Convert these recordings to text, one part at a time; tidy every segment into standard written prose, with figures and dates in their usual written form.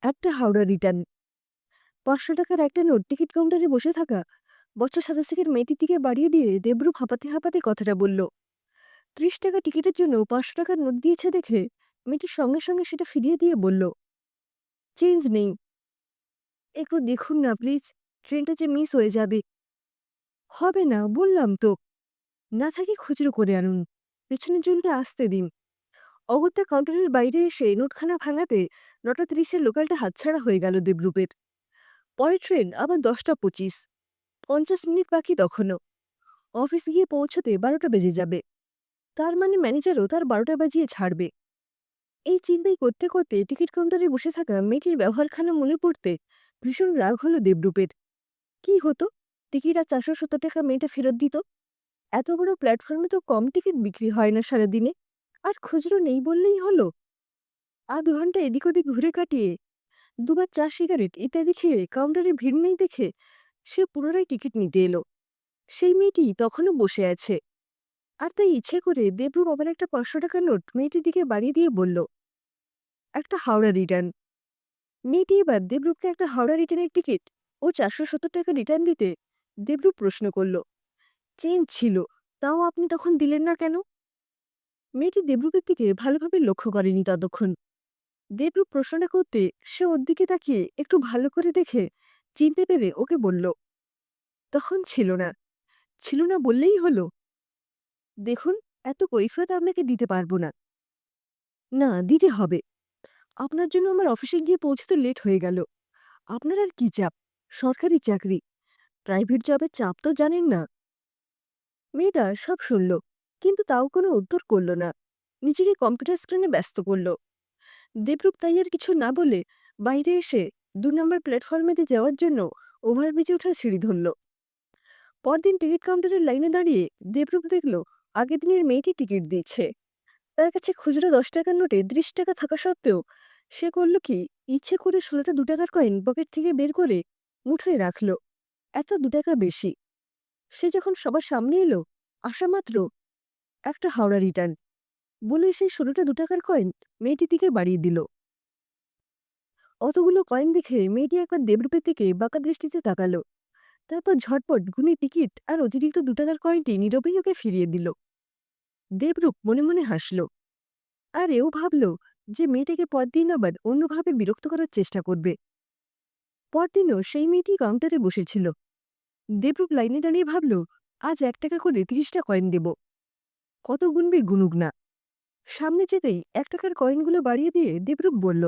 একটা হাওড়া রিটার্ন। ৳৫০০ একটা note ticket কাউন্টারে বসে থাকা বছর ৮৭ মেয়েটির দিকে বাড়িয়ে দিয়ে দেবরূপ হাঁপাতে হাঁপাতে কথাটা বলল। ৳৩০ টিকিটের জন্য ৳৫০০ নোট দিয়েছে দেখে মেয়েটি সঙ্গে সঙ্গে সেটা ফিরিয়ে দিয়ে বলল, চেঞ্জ নেই। একটু দেখুন না প্লিজ, ট্রেনটা যে মিস হয়ে যাবে। হবে না, বললাম তো। না থাকে খুচরো করে আনুন, পেছনের জনকে আসতে দিন। অগত্যা কাউন্টারের বাইরে এসে নোটখানা ভাঙাতে ৯টা ৩০-এর লোকালটা হাতছাড়া হয়ে গেল দেবরূপের। পরের ট্রেন আবার ১০টা ২৫। ৫০ মিনিট বাকি তখনও। অফিস গিয়ে পৌঁছতে ১২টা বেজে যাবে। তার মানে ম্যানেজারও তার ১২টা বাজিয়ে ছাড়বে। এই চিন্তাই করতে করতে টিকিট কাউন্টারে বসে থাকা মেয়েটির ব্যবহারখানা মনে পড়তে ভীষণ রাগ হলো দেবরূপের। কি হতো টিকিট আর ৳৪৭০ মেয়েটা ফেরত দিত? এত বড় প্ল্যাটফর্মে তো কম টিকিট বিক্রি হয় না সারাদিনে। আর খুচরো নেই বললেই হলো। আধ ঘন্টা এদিক ওদিক ঘুরে কাটিয়ে দুবার চা সিগারেট ইত্যাদি খেয়ে কাউন্টারে ভিড় নেই দেখে সে পুনরায় টিকিট নিতে এলো। সেই মেয়েটি তখনও বসে আছে। আর তাই ইচ্ছে করে দেবরূপ আবার একটা ৳৫০০ নোট মেয়েটির দিকে বাড়িয়ে দিয়ে বলল, একটা হাওড়া রিটার্ন। মেয়েটি এবার দেবরূপকে একটা হাওড়া রিটার্নের টিকিট ও ৳৪৭০ রিটার্ন দিতে দেবরূপ প্রশ্ন করল, চেঞ্জ ছিল, তাও আপনি তখন দিলেন না কেন? মেয়েটি দেবরূপের দিকে ভালোভাবে লক্ষ্য করেনি ততক্ষণ। দেবরূপ প্রশ্নটা করতে সে ওর দিকে তাকিয়ে একটু ভালো করে দেখে চিনতে পেরে ওকে বলল, তখন ছিল না। ছিল না বললেই হলো। দেখুন, এত কৈফিয়ত আপনাকে দিতে পারবো না। না, দিতে হবে। আপনার জন্য আমার অফিসে গিয়ে পৌঁছতে লেট হয়ে গেল। আপনার আর কি চাপ? সরকারি চাকরি। প্রাইভেট জবের চাপ তো জানেন না। মেয়েটা সব শুনল, কিন্তু তাও কোনো উত্তর করল না। নিজেকে কম্পিউটার স্ক্রিনে ব্যস্ত করল। দেবরূপ তাই আর কিছু না বলে বাইরে এসে ২ নম্বর প্ল্যাটফর্মেতে যাওয়ার জন্য ওভারব্রিজে ওঠার সিঁড়ি ধরল। পরদিন টিকিট কাউন্টারের লাইনে দাঁড়িয়ে দেবরূপ দেখল আগের দিনের মেয়েটি টিকিট দিচ্ছে। তার কাছে খুচরো ৳১০ নোটে ৳৩০ থাকা সত্ত্বেও সে করল কি, ইচ্ছে করে ১৬টা ৳২ কয়েন পকেট থেকে বের করে মুঠোয় রাখল। এত ৳২ বেশি। সে যখন সবার সামনে এলো, আসামাত্র একটা হাওড়া রিটার্ন বলে সেই ১৬টা ৳২ কয়েন মেয়েটির দিকে বাড়িয়ে দিল। অতগুলো কয়েন দেখে মেয়েটি একবার দেবরূপের দিকে বাঁকা দৃষ্টিতে তাকালো। তারপর ঝটপট গুনে টিকিট আর অতিরিক্ত ৳২ কয়েনটি নীরবেই ওকে ফিরিয়ে দিল। দেবরূপ মনে মনে হাসল। আর এও ভাবল যে মেয়েটাকে পরদিন আবার অন্যভাবে বিরক্ত করার চেষ্টা করবে। পরদিনও সেই মেয়েটি কাউন্টারে বসেছিল। দেবরূপ লাইনে দাঁড়িয়ে ভাবল, আজ ৳১ করে ৩০টা কয়েন দেব। কত গুনবে গুনুক না। সামনে যেতেই ৳১ কয়েনগুলো বাড়িয়ে দিয়ে দেবরূপ বলল,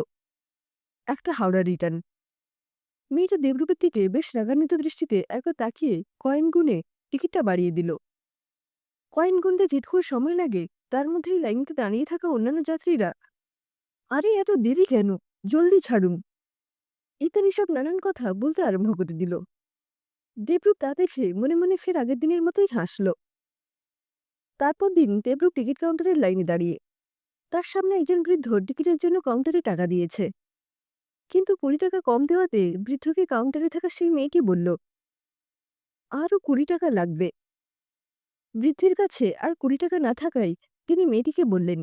একটা হাওড়া রিটার্ন। মেয়েটা দেবরূপের দিকে বেশ রাগান্বিত দৃষ্টিতে একবার তাকিয়ে কয়েন গুনে টিকিটটা বাড়িয়ে দিল। কয়েন গুনতে যেটুকু সময় লাগে তার মধ্যেই লাইনতে দাঁড়িয়ে থাকা অন্যান্য যাত্রীরা, আরে এত দেরি কেন, জলদি ছাড়ুন, ইত্যাদি সব নানান কথা বলতে আরম্ভ করে দিল। দেবরূপ তা দেখে মনে মনে ফের আগের দিনের মতোই হাসল। তারপর দিন দেবরূপ টিকিট কাউন্টারের লাইনে দাঁড়িয়ে। তার সামনে একজন বৃদ্ধ টিকিটের জন্য কাউন্টারে টাকা দিয়েছে। কিন্তু ৳২০ কম দেওয়াতে বৃদ্ধকে কাউন্টারে থাকা সেই মেয়েটি বলল, আরও ৳২০ লাগবে। বৃদ্ধের কাছে আর ৳২০ না থাকায় তিনি মেয়েটিকে বললেন,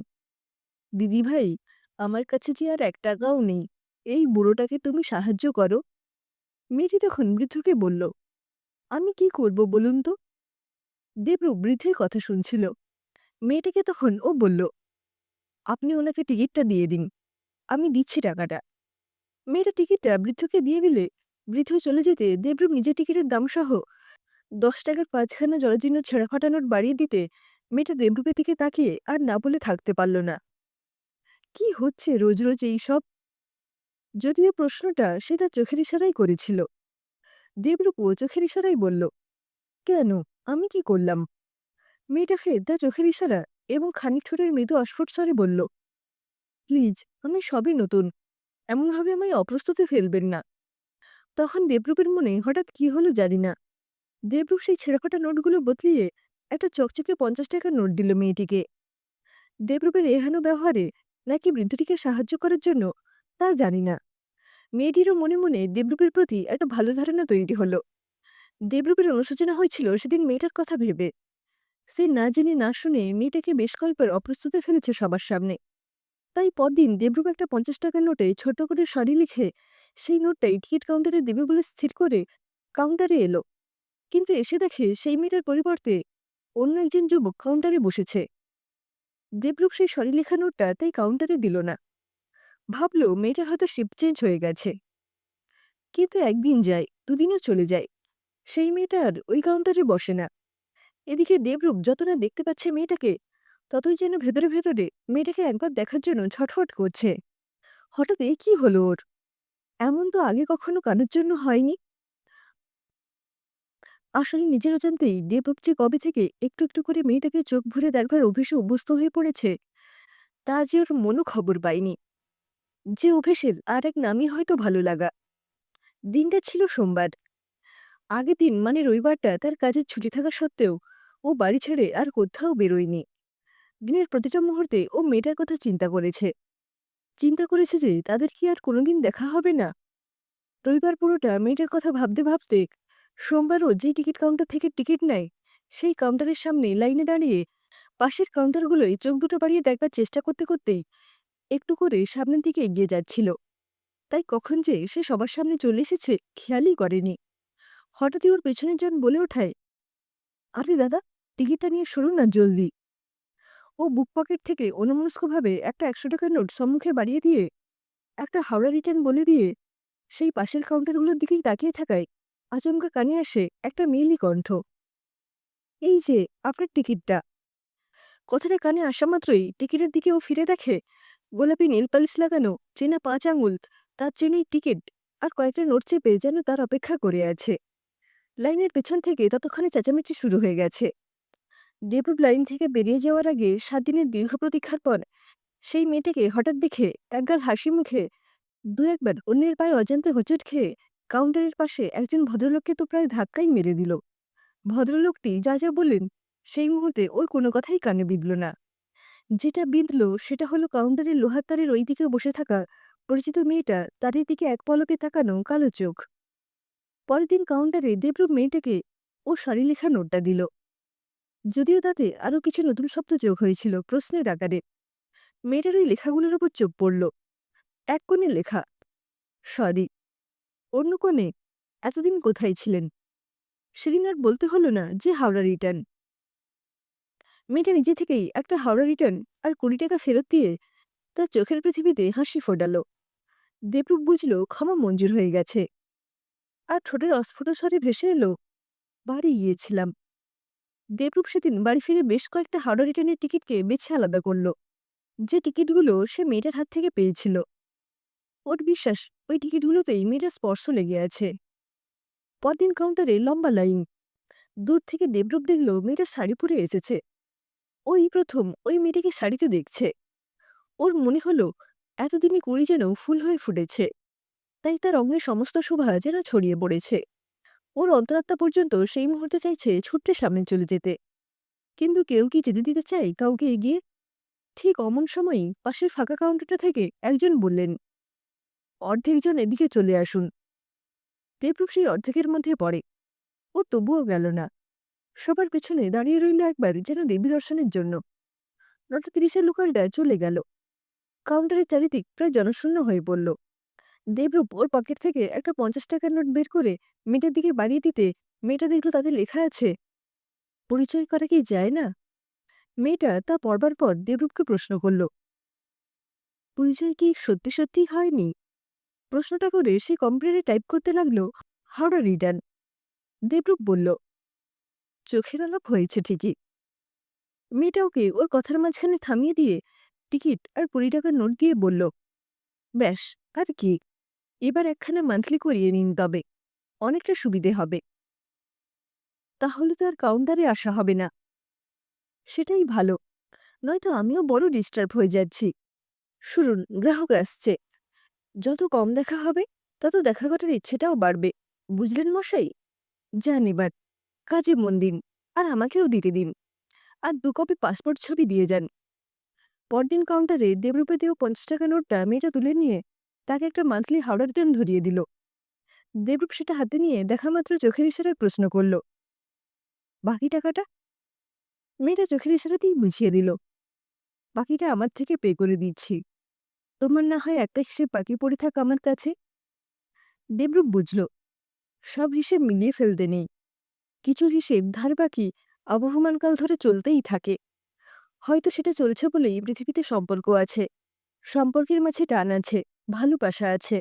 দিদিভাই, আমার কাছে যে আর ৳১ নেই। এই বুড়োটাকে তুমি সাহায্য করো। মেয়েটি তখন বৃদ্ধকে বলল, আমি কি করব বলুন তো? দেবরূপ বৃদ্ধের কথা শুনছিল। মেয়েটিকে তখন ও বলল, আপনি ওনাকে টিকিটটা দিয়ে দিন, আমি দিচ্ছি টাকাটা। মেয়েটা টিকিটটা বৃদ্ধকে দিয়ে দিলে বৃদ্ধ চলে যেতে দেবরূপ নিজের টিকিটের দাম সহ ৳১০ ৫খানা জরাজীর্ণ ছেঁড়া ফাটা নোট বাড়িয়ে দিতে মেয়েটা দেবরূপের দিকে তাকিয়ে আর না বলে থাকতে পারল না। কি হচ্ছে রোজ রোজ এই সব? যদিও প্রশ্নটা সে তার চোখের ইশারায় করেছিল। দেবরূপও চোখের ইশারায় বলল, কেন, আমি কি করলাম? মেয়েটা ফের তার চোখের ইশারা এবং খানিক ঠোঁটের মৃদু অস্ফুট স্বরে বলল, প্লিজ, আমি সবে নতুন, এমনভাবে আমায় অপ্রস্তুতে ফেলবেন না। তখন দেবরূপের মনে হঠাৎ কি হলো জানি না, দেবরূপ সেই ছেঁড়াফাটা নোটগুলো বদলিয়ে একটা চকচকে ৳৫০ নোট দিল মেয়েটিকে। দেবরূপের এহেন ব্যবহারে নাকি বৃদ্ধটিকে সাহায্য করার জন্য, তা জানি না, মেয়েটিরও মনে মনে দেবরূপের প্রতি একটা ভালো ধারণা তৈরি হলো। দেবরূপের অনুশোচনা হয়েছিল সেদিন মেয়েটার কথা ভেবে। সে না জেনে না শুনে মেয়েটাকে বেশ কয়েকবার অপ্রস্তুতে ফেলেছে সবার সামনে। তাই পরদিন দেবরূপ একটা 50 টাকার নোটে ছোট্ট করে সরি লিখে সেই নোটটাই টিকিট কাউন্টারে দেবে বলে স্থির করে কাউন্টারে এলো। কিন্তু এসে দেখে সেই মেয়েটার পরিবর্তে অন্য একজন যুবক কাউন্টারে বসেছে। দেবরূপ সেই সরি লেখা নোটটা তাই কাউন্টারে দিল না। ভাবল মেয়েটার হয়তো শিফট চেঞ্জ হয়ে গেছে। কিন্তু একদিন যায়, দুদিনও চলে যায়, সেই মেয়েটা আর ওই কাউন্টারে বসে না। এদিকে দেবরূপ যত না দেখতে পাচ্ছে মেয়েটাকে, ততই যেন ভেতরে ভেতরে মেয়েটাকে একবার দেখার জন্য ছটফট করছে। হঠাৎ এ কি হলো ওর? এমন তো আগে কখনো কারোর জন্য হয়নি। আসলে নিজের অজান্তেই দেবরূপ যে কবে থেকে একটু একটু করে মেয়েটাকে চোখ ভরে দেখবার অভ্যেসে অভ্যস্ত হয়ে পড়েছে, তা যে ওর মনও খবর পায়নি। যে অভ্যেসের আর এক নামই হয়তো ভালো লাগা। দিনটা ছিল সোমবার। আগের দিন মানে রবিবারটা তার কাজের ছুটি থাকা সত্ত্বেও ও বাড়ি ছেড়ে আর কোথাও বেরোয়নি। দিনের প্রতিটা মুহূর্তে ও মেয়েটার কথা চিন্তা করেছে। চিন্তা করেছে যে তাদের কি আর কোনোদিন দেখা হবে না। রবিবার পুরোটা মেয়েটার কথা ভাবতে ভাবতে সোমবারও যে টিকিট কাউন্টার থেকে টিকিট নেয়, সেই কাউন্টারের সামনে লাইনে দাঁড়িয়ে পাশের কাউন্টারগুলোয় চোখ দুটো বাড়িয়ে দেখবার চেষ্টা করতে করতেই একটু করে সামনের দিকে এগিয়ে যাচ্ছিল। তাই কখন যে সে সবার সামনে চলে এসেছে খেয়ালই করেনি। হঠাৎই ওর পেছনের জন বলে ওঠায়, আরে দাদা, টিকিটটা নিয়ে সরুন না জলদি। ও বুক পকেট থেকে অন্যমনস্কভাবে একটা 100 টাকার নোট সম্মুখে বাড়িয়ে দিয়ে একটা হাওড়া রিটার্ন বলে দিয়ে সেই পাশের কাউন্টারগুলোর দিকেই তাকিয়ে থাকায় আচমকা কানে আসে একটা মেয়েলি কণ্ঠ, এই যে আপনার টিকিটটা। কথাটা কানে আসা মাত্রই টিকিটের দিকে ও ফিরে দেখে গোলাপি নীল পালিশ লাগানো চেনা 5 আঙুল, তার জন্যই টিকিট আর কয়েকটা নোট চেপে যেন তার অপেক্ষা করে আছে। লাইনের পেছন থেকে ততক্ষণে চেঁচামেচি শুরু হয়ে গেছে। দেবরূপ লাইন থেকে বেরিয়ে যাওয়ার আগে 7 দিনের দীর্ঘ প্রতীক্ষার পর সেই মেয়েটাকে হঠাৎ দেখে একগাল হাসি মুখে দু একবার অন্যের পায়ে অজান্তে হোঁচট খেয়ে কাউন্টারের পাশে একজন ভদ্রলোককে তো প্রায় ধাক্কাই মেরে দিল। ভদ্রলোকটি যা যা বললেন সেই মুহূর্তে ওর কোনো কথাই কানে বিঁধল না। যেটা বিঁধল সেটা হলো কাউন্টারের লোহার তারের ওই দিকে বসে থাকা পরিচিত মেয়েটা, তারের দিকে এক পলকে তাকানো কালো চোখ। পরের দিন কাউন্টারে দেবরূপ মেয়েটাকে ও সরি লেখা নোটটা দিল, যদিও তাতে আরও কিছু নতুন শব্দ যোগ হয়েছিল প্রশ্নের আকারে। মেয়েটার ওই লেখাগুলোর ওপর চোখ পড়ল। এক কোণে লেখা সরি, অন্য কোণে এতদিন কোথায় ছিলেন। সেদিন আর বলতে হলো না যে হাওড়া রিটার্ন। মেয়েটা নিজে থেকেই একটা হাওড়া রিটার্ন আর 20 টাকা ফেরত দিয়ে তার চোখের পৃথিবীতে হাসি ফোটাল। দেবরূপ বুঝল ক্ষমা মঞ্জুর হয়ে গেছে। আর ঠোঁটের অস্ফুট স্বরে ভেসে এলো, বাড়ি গিয়েছিলাম। দেবরূপ সেদিন বাড়ি ফিরে বেশ কয়েকটা হাওড়া রিটার্নের টিকিটকে বেছে আলাদা করল, যে টিকিটগুলো সে মেয়েটার হাত থেকে পেয়েছিল। ওর বিশ্বাস ওই টিকিটগুলোতেই মেয়েটার স্পর্শ লেগে আছে। পরদিন কাউন্টারে লম্বা লাইন। দূর থেকে দেবরূপ দেখল মেয়েটা শাড়ি পরে এসেছে। ওই প্রথম ওই মেয়েটাকে শাড়িতে দেখছে। ওর মনে হলো এতদিনে কুড়ি যেন ফুল হয়ে ফুটেছে, তাই তার অঙ্গের সমস্ত শোভা যেন ছড়িয়ে পড়েছে। ওর অন্তরাত্মা পর্যন্ত সেই মুহূর্তে চাইছে ছুট্টে সামনে চলে যেতে। কিন্তু কেউ কি যেতে দিতে চায় কাউকে এগিয়ে? ঠিক অমন সময়ই পাশের ফাঁকা কাউন্টারটা থেকে একজন বললেন, অর্ধেকজন এদিকে চলে আসুন। দেবরূপ সেই অর্ধেকের মধ্যে পড়ে। ও তবুও গেল না। সবার পেছনে দাঁড়িয়ে রইল একবার যেন দেবী দর্শনের জন্য। 9:30-এর লোকালটা চলে গেল। কাউন্টারের চারিদিক প্রায় জনশূন্য হয়ে পড়ল। দেবরূপ ওর পকেট থেকে একটা 50 টাকার নোট বের করে মেয়েটার দিকে বাড়িয়ে দিতে মেয়েটা দেখল তাতে লেখা আছে, পরিচয় করা কি যায় না? মেয়েটা তা পড়বার পর দেবরূপকে প্রশ্ন করল, পরিচয় কি সত্যি সত্যিই হয়নি? প্রশ্নটা করে সে কম্পিউটারে টাইপ করতে লাগলো, হাওড়া রিটার্ন। দেবরূপ বলল, চোখের আলাপ হয়েছে ঠিকই। মেয়েটা ওকে ওর কথার মাঝখানে থামিয়ে দিয়ে টিকিট আর 20 টাকার নোট দিয়ে বলল, ব্যাস, আর কি, এবার একখানা মান্থলি করিয়ে নিন তবে, অনেকটা সুবিধে হবে। তাহলে তো আর কাউন্টারে আসা হবে না। সেটাই ভালো, নয়তো আমিও বড় ডিস্টার্ব হয়ে যাচ্ছি। শুনুন, গ্রাহক আসছে। যত কম দেখা হবে তত দেখা করার ইচ্ছেটাও বাড়বে। বুঝলেন মশাই? যান এবার, কাজে মন দিন, আর আমাকেও দিতে দিন। আর 2 কপি পাসপোর্ট ছবি দিয়ে যান। পরদিন কাউন্টারে দেবরূপে দেওয়া 50 টাকা নোটটা মেয়েটা তুলে নিয়ে তাকে একটা মান্থলি হাওড়া রিটার্ন ধরিয়ে দিল। দেবরূপ সেটা হাতে নিয়ে দেখা মাত্র চোখের ইশারায় প্রশ্ন করল, বাকি টাকাটা? মেয়েটা চোখের ইশারাতেই বুঝিয়ে দিল, বাকিটা আমার থেকে পে করে দিচ্ছি। তোমার না হয় একটা হিসেব বাকি পড়ে থাক আমার কাছে। দেবরূপ বুঝল সব হিসেব মিলিয়ে ফেলতে নেই। কিছু হিসেব ধার বাকি অবহমানকাল ধরে চলতেই থাকে। হয়তো সেটা চলছে বলেই পৃথিবীতে সম্পর্ক আছে, সম্পর্কের মাঝে টান আছে, ভালোবাসা আছে।